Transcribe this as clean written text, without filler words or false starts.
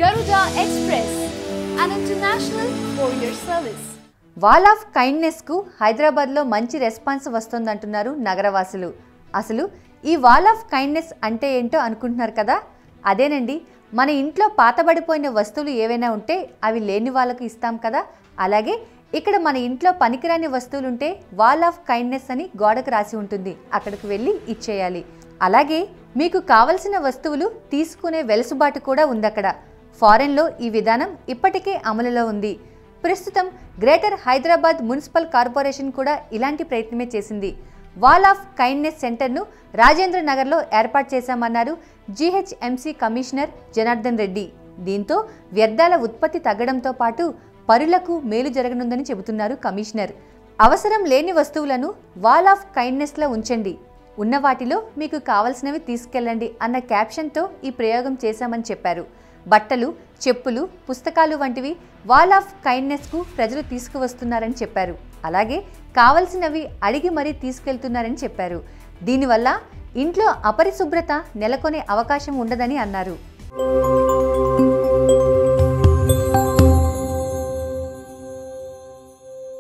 Garuda Express, an international courier service. Wall of kindness కు హైదరాబాద్ లో మంచి రెస్పాన్స్ వస్తుందంటున్నారు నగరవాసులు. అసలు ఈ వాల్ ఆఫ్ కైండ్నెస్ అంటే ఏంటో అనుకుంటున్నారు కదా? అదేనండి, మన ఇంట్లో పాతబడిపోయిన వస్తువులు ఏవైనా ఉంటే అవి లేని వాళ్ళకు ఇస్తాం కదా. అలాగే ఇక్కడ మన ఇంట్లో పనికిరాని వస్తువులు ఉంటే వాల్ ఆఫ్ కైండ్నెస్ అని గోడకు రాసి ఉంటుంది, అక్కడికి వెళ్ళి ఇచ్చేయాలి. అలాగే మీకు కావలసిన వస్తువులు తీసుకునే వెలుసుబాటు కూడా ఉందక్కడ. ఫారెన్లో ఈ విధానం ఇప్పటికే అమలులో ఉంది. ప్రస్తుతం గ్రేటర్ హైదరాబాద్ మున్సిపల్ కార్పొరేషన్ కూడా ఇలాంటి ప్రయత్నమే చేసింది. వాల్ ఆఫ్ కైండ్నెస్ సెంటర్ను రాజేంద్ర నగర్లో ఏర్పాటు చేశామన్నారు జీహెచ్ఎంసీ కమిషనర్ జనార్దన్ రెడ్డి. దీంతో వ్యర్థాల ఉత్పత్తి తగ్గడంతో పాటు పరులకు మేలు జరగనుందని చెబుతున్నారు కమిషనర్. అవసరం లేని వస్తువులను వాల్ ఆఫ్ కైండ్నెస్లో ఉంచండి, ఉన్న వాటిలో మీకు కావలసినవి తీసుకెళ్లండి అన్న క్యాప్షన్తో ఈ ప్రయోగం చేశామని చెప్పారు. బట్టలు, చెప్పులు, పుస్తకాలు వంటివి వాల్ ఆఫ్ కైండ్నెస్కు ప్రజలు తీసుకువస్తున్నారని చెప్పారు. అలాగే కావలసినవి అడిగి మరీ తీసుకెళ్తున్నారని చెప్పారు. దీనివల్ల ఇంట్లో అపరిశుభ్రత నెలకొనే అవకాశం ఉండదని అన్నారు.